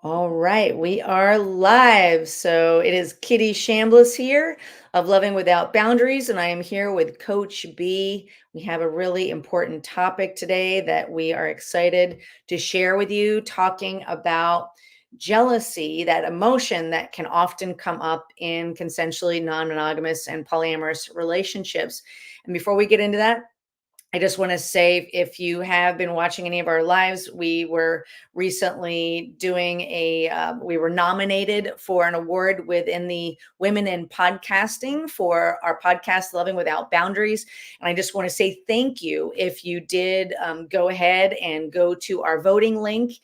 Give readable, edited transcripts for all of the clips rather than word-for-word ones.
All right, we are live. So it is Kitty Shambliss here of Loving Without Boundaries, and I am here with Coach B. We have a really important topic today that we are excited to share with you, talking about jealousy, that emotion that can often come up in consensually non-monogamous and polyamorous relationships. And before we get into that, I just want to say, if you have been watching any of our lives, we were recently doing we were nominated for an award within the Women in Podcasting for our podcast, Loving Without Boundaries. And I just want to say thank you. If you did go ahead and go to our voting link,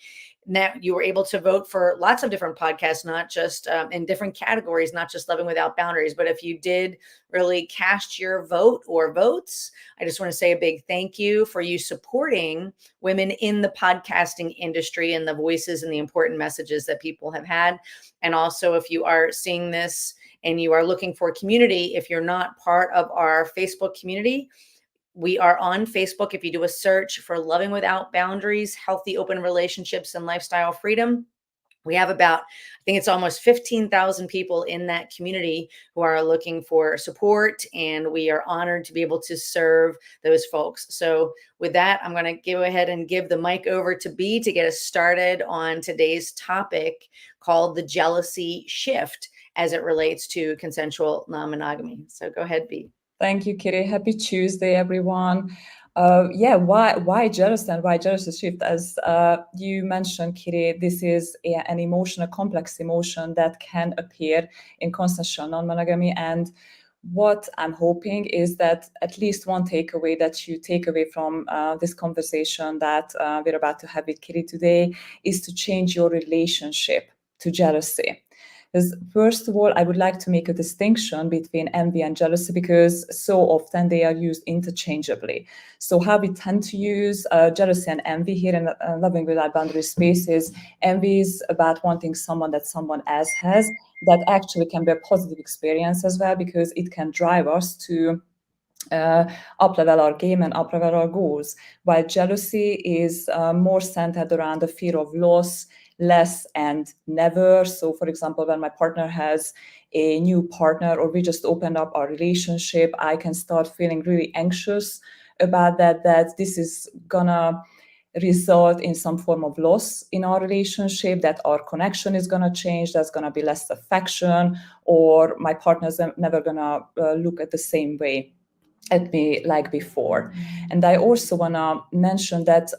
now you were able to vote for lots of different podcasts, not just in different categories, not just Loving Without Boundaries. But if you did really cast your vote or votes, I just want to say a big thank you for you supporting women in the podcasting industry and the voices and the important messages that people have had. And also, if you are seeing this and you are looking for community, if you're not part of our Facebook community, we are on Facebook. If you do a search for Loving Without Boundaries, Healthy Open Relationships and Lifestyle Freedom, we have about, I think it's almost 15,000 people in that community who are looking for support, and we are honored to be able to serve those folks. So with that, I'm going to go ahead and give the mic over to B to get us started on today's topic called the jealousy shift as it relates to consensual non-monogamy. So go ahead, B. Thank you, Kitty. Happy Tuesday, everyone. Why jealous and why jealousy shift? As you mentioned, Kitty, this is an emotion, a complex emotion that can appear in consensual non-monogamy. And what I'm hoping is that at least one takeaway that you take away from this conversation that we're about to have with Kitty today is to change your relationship to jealousy. Because first of all, I would like to make a distinction between envy and jealousy because so often they are used interchangeably. So how we tend to use jealousy and envy here in Loving Without Boundaries space is envy is about wanting someone that someone else has. That actually can be a positive experience as well because it can drive us to up-level our game and up-level our goals, while jealousy is more centered around the fear of loss, less and never. So, for example, when my partner has a new partner or we just opened up our relationship, I can start feeling really anxious about that this is gonna result in some form of loss in our relationship, that our connection is going to change, there's going to be less affection, or my partner's never going to look at the same way at me like before. And I also want to mention that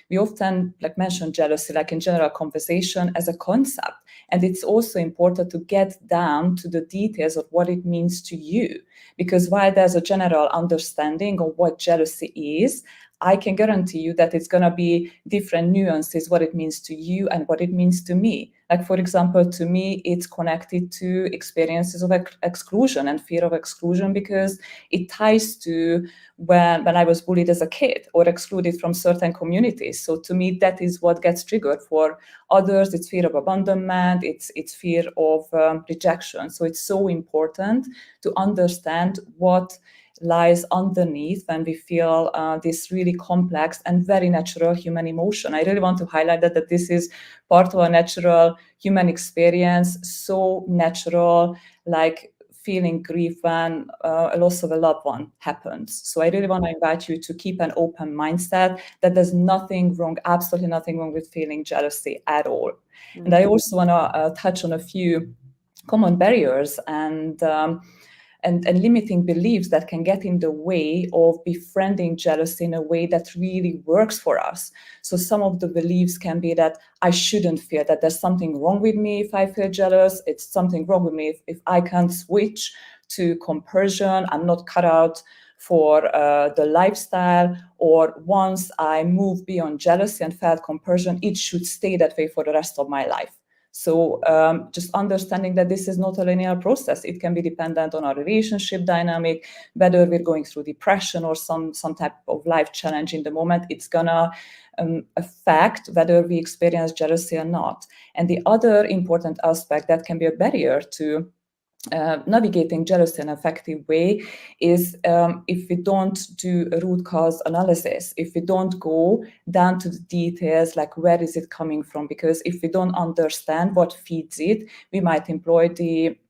we often mention jealousy in general conversation as a concept, and it's also important to get down to the details of what it means to you, because while there's a general understanding of what jealousy is, I can guarantee you that it's going to be different nuances, what it means to you and what it means to me. For example, to me, it's connected to experiences of exclusion and fear of exclusion because it ties to when I was bullied as a kid or excluded from certain communities. So to me, that is what gets triggered. For others, it's fear of abandonment, it's fear of rejection. So it's so important to understand what lies underneath when we feel this really complex and very natural human emotion. I really want to highlight that this is part of a natural human experience, so natural, like feeling grief when a loss of a loved one happens. So I really want to invite you to keep an open mindset that there's nothing wrong, absolutely nothing wrong with feeling jealousy at all. Mm-hmm. And I also want to touch on a few common barriers and limiting beliefs that can get in the way of befriending jealousy in a way that really works for us. So some of the beliefs can be that I shouldn't feel, that there's something wrong with me if I feel jealous. It's something wrong with me if I can't switch to compersion. I'm not cut out for the lifestyle, or once I move beyond jealousy and felt compersion, it should stay that way for the rest of my life. So just understanding that this is not a linear process. It can be dependent on our relationship dynamic, whether we're going through depression or some type of life challenge in the moment. It's gonna affect whether we experience jealousy or not. And the other important aspect that can be a barrier to navigating jealousy in an effective way is if we don't do a root cause analysis, if we don't go down to the details, like where is it coming from? Because if we don't understand what feeds it, we might employ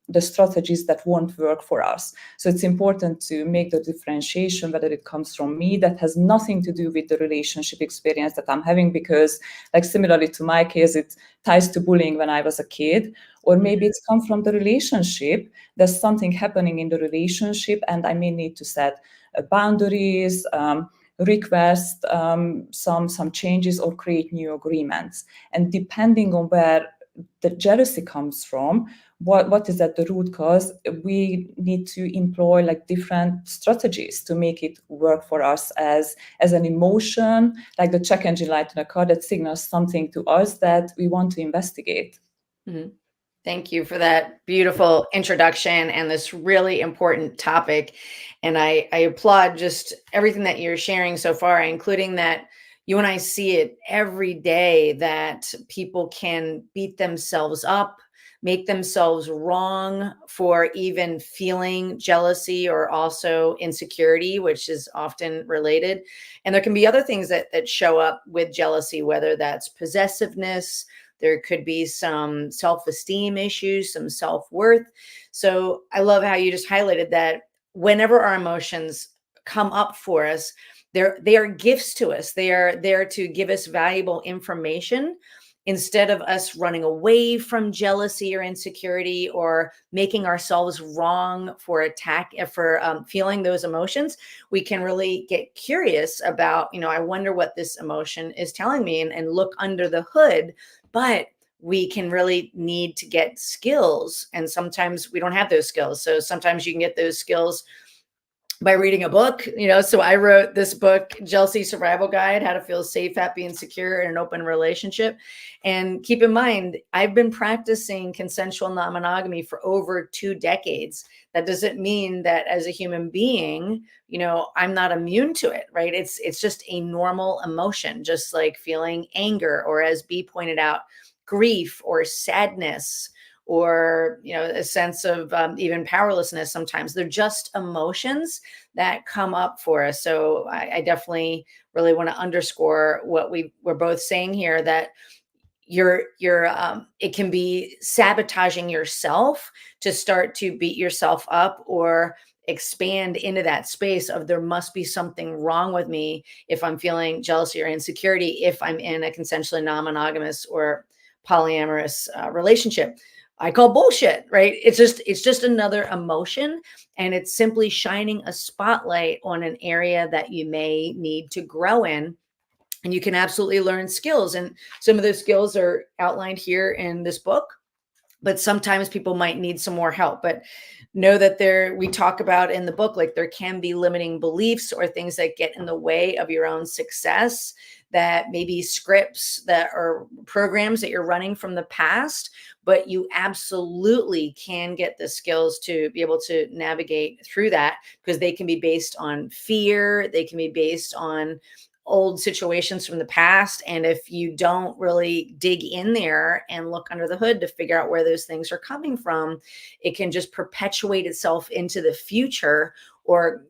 the strategies that won't work for us. So it's important to make the differentiation, whether it comes from me, that has nothing to do with the relationship experience that I'm having, because like similarly to my case, it ties to bullying when I was a kid, or maybe it's come from the relationship. There's something happening in the relationship and I may need to set boundaries, request some changes, or create new agreements. And depending on where the jealousy comes from, what is at the root cause, we need to employ like different strategies to make it work for us as an emotion, like the check engine light in a car that signals something to us that we want to investigate. Mhm. Thank you for that beautiful introduction and this really important topic. And I applaud just everything that you're sharing so far, including that you and I see it every day that people can beat themselves up, make themselves wrong for even feeling jealousy or also insecurity, which is often related. And there can be other things that show up with jealousy, whether that's possessiveness, there could be some self esteem issues, some self worth. So I love how you just highlighted that whenever our emotions come up for us, they are gifts to us. They are there to give us valuable information instead of us running away from jealousy or insecurity or making ourselves wrong for feeling those emotions. We can really get curious about, I wonder what this emotion is telling me, and look under the hood. But we can really need to get skills, and sometimes we don't have those skills. So sometimes you can get those skills by reading a book. So I wrote this book, Jealousy Survival Guide: How to Feel Safe, Happy, and Secure in an Open Relationship. And keep in mind, I've been practicing consensual non-monogamy for over 2 decades. That doesn't mean that as a human being, I'm not immune to it, right? It's just a normal emotion, just like feeling anger, or as B pointed out, grief or sadness, or a sense of even powerlessness. Sometimes they're just emotions that come up for us. So I definitely really want to underscore what we're both saying here, that it can be sabotaging yourself to start to beat yourself up or expand into that space of there must be something wrong with me if I'm feeling jealousy or insecurity if I'm in a consensually non-monogamous or polyamorous relationship. I call bullshit, right? It's just another emotion, and it's simply shining a spotlight on an area that you may need to grow in. And you can absolutely learn skills, and some of those skills are outlined here in this book, but sometimes people might need some more help. But know that we talk about in the book, like there can be limiting beliefs or things that get in the way of your own success, that maybe scripts that are programs that you're running from the past, but you absolutely can get the skills to be able to navigate through that, because they can be based on fear, they can be based on old situations from the past. And if you don't really dig in there and look under the hood to figure out where those things are coming from, it can just perpetuate itself into the future, or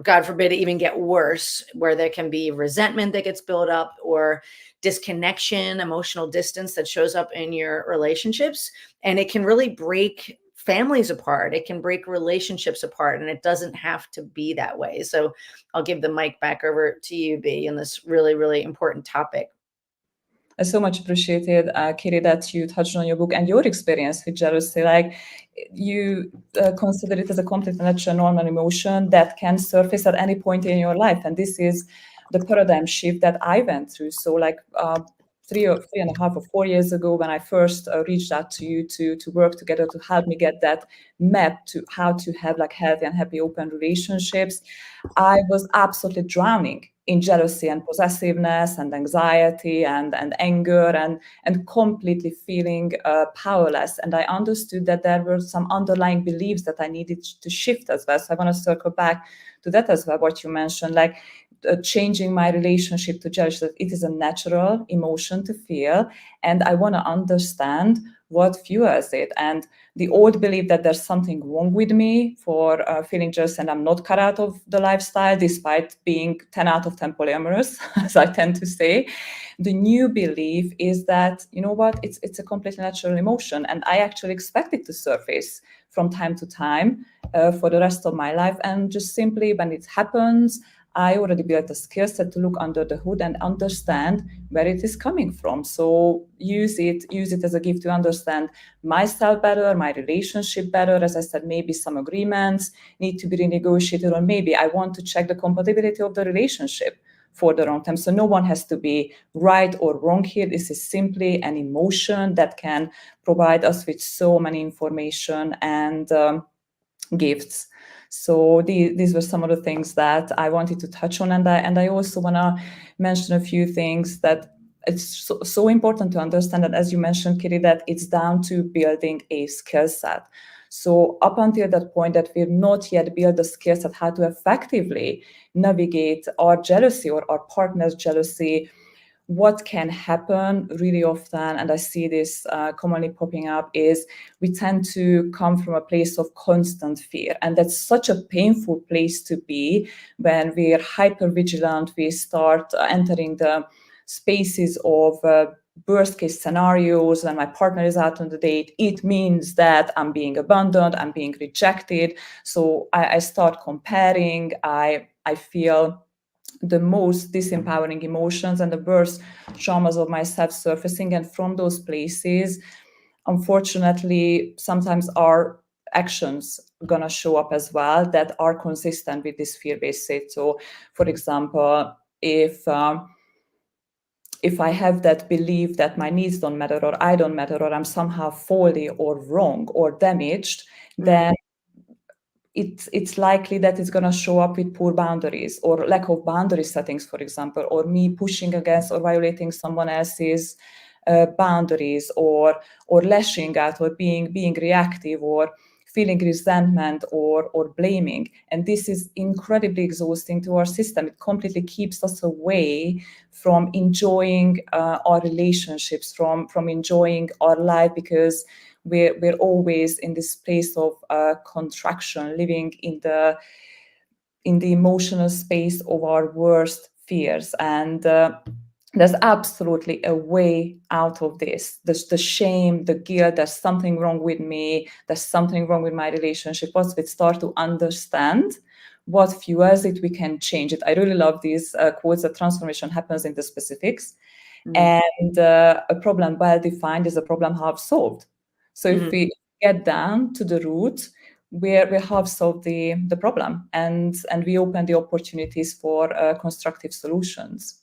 God forbid, it even get worse, where there can be resentment that gets built up, or disconnection, emotional distance that shows up in your relationships. And it can really break families apart. It can break relationships apart, and it doesn't have to be that way. So I'll give the mic back over to you, B, in this really, really important topic. I so much appreciated, Katie, that you touched on your book and your experience with jealousy. Like you consider it as a completely natural, normal emotion that can surface at any point in your life. And this is the paradigm shift that I went through. So like 3.5 or 4 years ago, when I first reached out to you to work together to help me get that map to how to have like healthy and happy open relationships, I was absolutely drowning in jealousy and possessiveness and anxiety and anger and completely feeling powerless. And I understood that there were some underlying beliefs that I needed to shift as well. So I want to circle back to that as well, what you mentioned. Like changing my relationship to jealousy, that it is a natural emotion to feel, and I want to understand what fuels it. And the old belief that there's something wrong with me for feeling jealous and I'm not cut out of the lifestyle, despite being 10 out of 10 polyamorous, as I tend to say. The new belief is that, you know what, it's a completely natural emotion, and I actually expect it to surface from time to time for the rest of my life. And just simply when it happens, I already built a skill set to look under the hood and understand where it is coming from. So use it as a gift to understand myself better, my relationship better. As I said, maybe some agreements need to be renegotiated, or maybe I want to check the compatibility of the relationship for the long term. So no one has to be right or wrong here. This is simply an emotion that can provide us with so many information and gifts. So these were some of the things that I wanted to touch on, and I also want to mention a few things that it's so important to understand that, as you mentioned, Kitty, that it's down to building a skill set. So up until that point, that we've not yet built the skill set how to effectively navigate our jealousy or our partner's jealousy, what can happen really often, and I see this commonly popping up, is we tend to come from a place of constant fear. And that's such a painful place to be when we're hyper vigilant. We start entering the spaces of worst case scenarios. When my partner is out on the date, it means that I'm being abandoned, I'm being rejected. So I start comparing, I feel the most disempowering emotions and the worst traumas of myself surfacing. And from those places, unfortunately, sometimes our actions gonna show up as well that are consistent with this fear-based state. So, for example, if I have that belief that my needs don't matter, or I don't matter, or I'm somehow faulty or wrong or damaged, then it's likely that it's going to show up with poor boundaries or lack of boundary settings, for example, or me pushing against or violating someone else's boundaries, or lashing out, or being reactive, or feeling resentment or blaming. And this is incredibly exhausting to our system. It completely keeps us away from enjoying our relationships, from enjoying our life, because we're always in this place of contraction, living in the emotional space of our worst fears. And there's absolutely a way out of this. There's the shame, the guilt, there's something wrong with me, there's something wrong with my relationship. Once we start to understand what fuels it, we can change it. I really love these quotes that transformation happens in the specifics. And a problem well defined is a problem half solved. So if we get down to the root, we have solved the problem, and we open the opportunities for constructive solutions.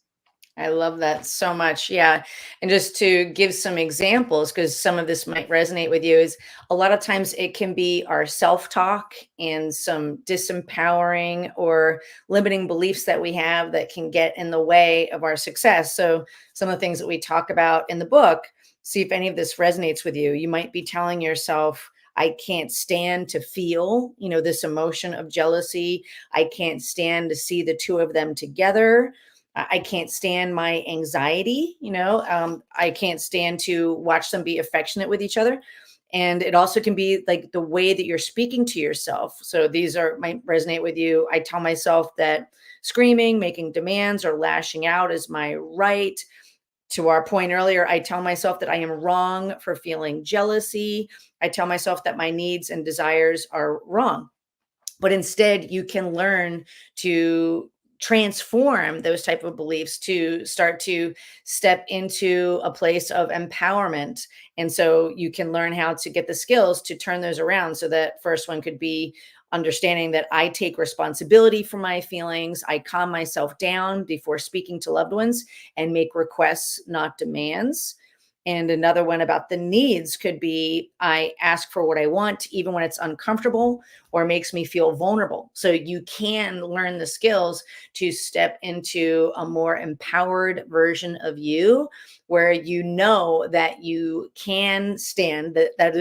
I love that so much. Yeah. And just to give some examples, because some of this might resonate with you, is a lot of times it can be our self talk and some disempowering or limiting beliefs that we have that can get in the way of our success. So, some of the things that we talk about in the book, see if any of this resonates with you. You might be telling yourself, I can't stand to feel, this emotion of jealousy. I can't stand to see the two of them together. I can't stand my anxiety, I can't stand to watch them be affectionate with each other. And it also can be like the way that you're speaking to yourself. So these might resonate with you. I tell myself that screaming, making demands, or lashing out is my right. To our point earlier, I tell myself that I am wrong for feeling jealousy. I tell myself that my needs and desires are wrong. But instead, you can learn to transform those type of beliefs to start to step into a place of empowerment. And so you can learn how to get the skills to turn those around. So that first one could be understanding that I take responsibility for my feelings. I calm myself down before speaking to loved ones and make requests, not demands. And another one about the needs could be I ask for what I want, even when it's uncomfortable or makes me feel vulnerable. So you can learn the skills to step into a more empowered version of you, where you know that you can stand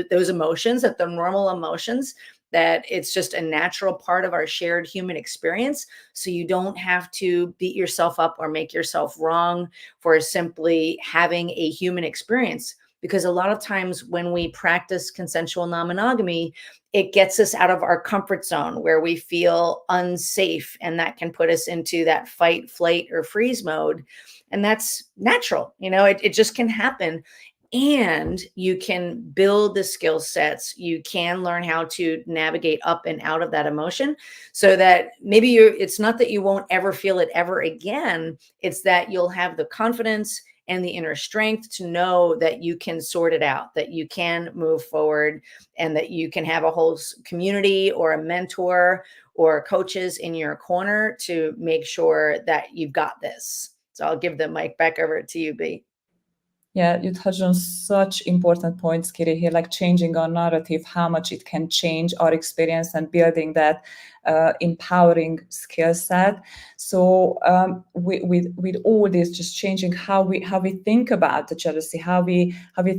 those emotions, that the normal emotions, that it's just a natural part of our shared human experience. So you don't have to beat yourself up or make yourself wrong for simply having a human experience. Because a lot of times when we practice consensual non-monogamy, it gets us out of our comfort zone where we feel unsafe, and that can put us into that fight, flight, or freeze mode. And that's natural. It just can happen. And you can build the skill sets. You can learn how to navigate up and out of that emotion, so that maybe it's not that you won't ever feel it ever again. It's that you'll have the confidence and the inner strength to know that you can sort it out, that you can move forward, and that you can have a whole community or a mentor or coaches in your corner to make sure that you've got this. So I'll give the mic back over to you, B. Yeah, you touched on such important points, Kitty, here, like changing our narrative, how much it can change our experience and building that empowering skill set. So with all this, just changing how we think about the jealousy, how we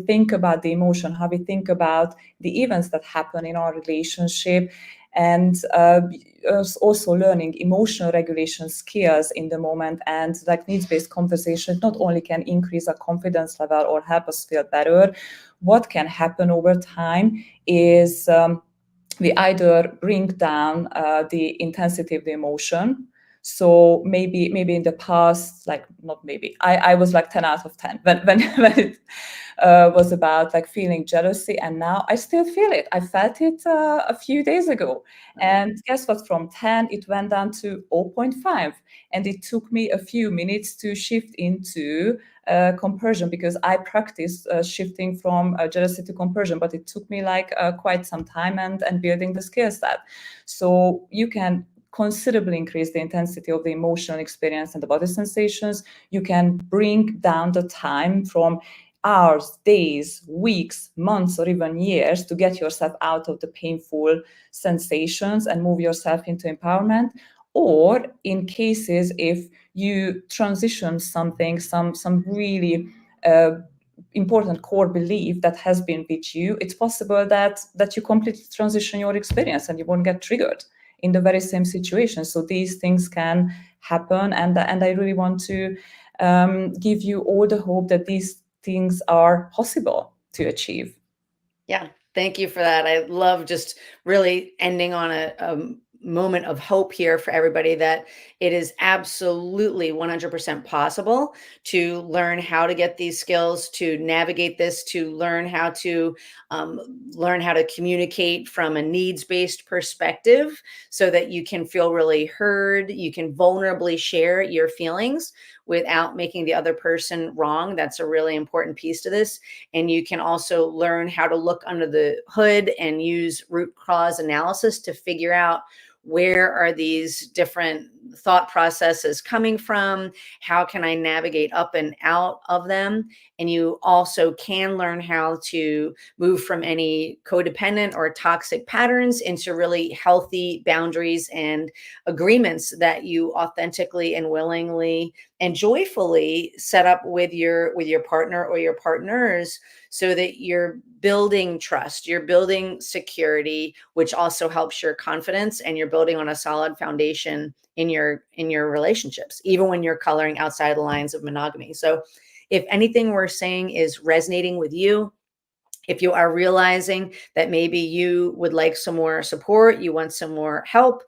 think about the emotion, how we think about the events that happen in our relationship, and also learning emotional regulation skills in the moment, and like needs-based conversation not only can increase our confidence level or help us feel better. What can happen over time is we either bring down the intensity of the emotion. So maybe in the past, like not maybe, I was like 10 out of 10 when it was about like feeling jealousy, and now I still feel it. I felt it a few days ago, and guess what? From 10, it went down to 0.5, and it took me a few minutes to shift into compersion, because I practiced shifting from jealousy to compersion, but it took me like quite some time and building the skill set. So you can considerably increase the intensity of the emotional experience and the body sensations. You can bring down the time from hours, days, weeks, months, or even years to get yourself out of the painful sensations and move yourself into empowerment. Or in cases if you transition something, some really important core belief that has been with you, it's possible that you completely transition your experience and you won't get triggered in the very same situation. So these things can happen, and I really want to give you all the hope that these things are possible to achieve. Yeah, thank you for that. I love just really ending on a moment of hope here for everybody, that it is absolutely 100% possible to learn how to get these skills, to navigate this, to learn how to communicate from a needs-based perspective, so that you can feel really heard. You can vulnerably share your feelings without making the other person wrong. That's a really important piece to this. And you can also learn how to look under the hood and use root cause analysis to figure out, where are these different thought processes coming from? How can I navigate up and out of them? And you also can learn how to move from any codependent or toxic patterns into really healthy boundaries and agreements that you authentically and willingly and joyfully set up with your partner or your partners, so that you're building trust, you're building security, which also helps your confidence, and you're building on a solid foundation in your relationships, even when you're coloring outside the lines of monogamy. So if anything we're saying is resonating with you, if you are realizing that maybe you would like some more support, you want some more help,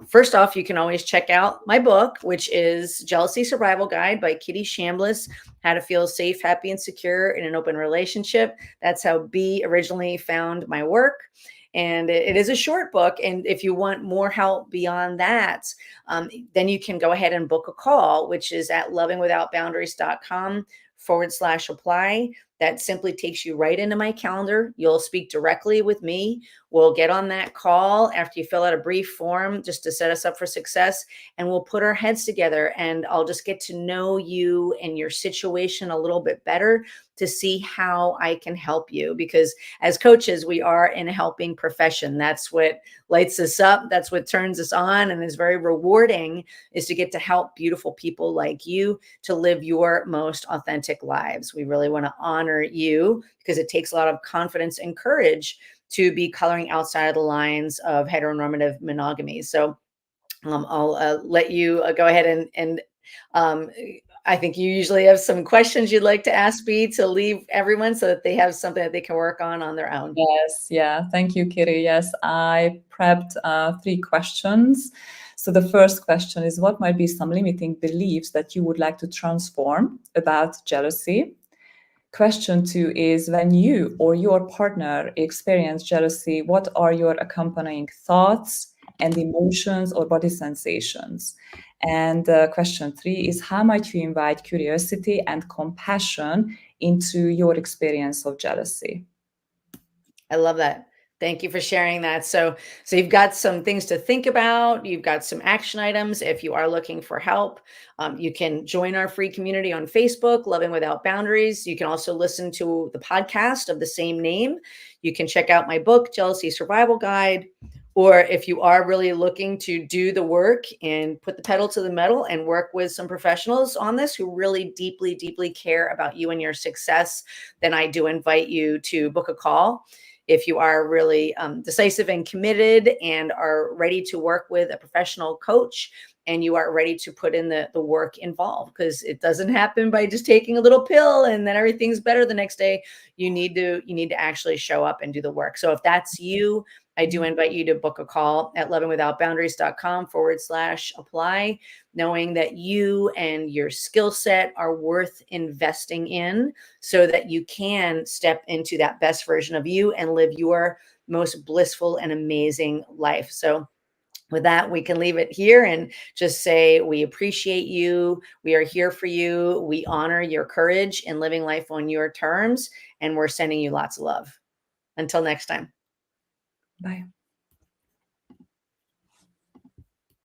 first off, you can always check out my book, which is Jealousy Survival Guide by Kitty Chambliss, How to Feel Safe, Happy, and Secure in an Open Relationship. That's how B originally found my work. And it is a short book. And if you want more help beyond that, then you can go ahead and book a call, which is at lovingwithoutboundaries.com/apply. That simply takes you right into my calendar. You'll speak directly with me. We'll get on that call after you fill out a brief form just to set us up for success. And we'll put our heads together, and I'll just get to know you and your situation a little bit better to see how I can help you. Because as coaches, we are in a helping profession. That's what lights us up. That's what turns us on and is very rewarding, is to get to help beautiful people like you to live your most authentic lives. We really want to honor you, because it takes a lot of confidence and courage to be coloring outside of the lines of heteronormative monogamy. So I'll let you go ahead and um, I think you usually have some questions you'd like to ask me to leave everyone so that they have something that they can work on their own. Yes, yeah. Thank you, Kitty. Yes, I prepped 3 questions. So the first question is, what might be some limiting beliefs that you would like to transform about jealousy? Question 2 is, when you or your partner experience jealousy, what are your accompanying thoughts and emotions or body sensations? And question 3 is, how might you invite curiosity and compassion into your experience of jealousy? I love that. Thank you for sharing that. So you've got some things to think about. You've got some action items. If you are looking for help, you can join our free community on Facebook, Loving Without Boundaries. You can also listen to the podcast of the same name. You can check out my book, Jealousy Survival Guide. Or if you are really looking to do the work and put the pedal to the metal and work with some professionals on this who really deeply, deeply care about you and your success, then I do invite you to book a call. If you are really decisive and committed and are ready to work with a professional coach, and you are ready to put in the work involved, because it doesn't happen by just taking a little pill and then everything's better the next day. You need to actually show up and do the work. So if that's you, I do invite you to book a call at lovingwithoutboundaries.com/apply, knowing that you and your skill set are worth investing in so that you can step into that best version of you and live your most blissful and amazing life. So with that, we can leave it here and just say, we appreciate you. We are here for you. We honor your courage in living life on your terms, and we're sending you lots of love. Until next time. Bye.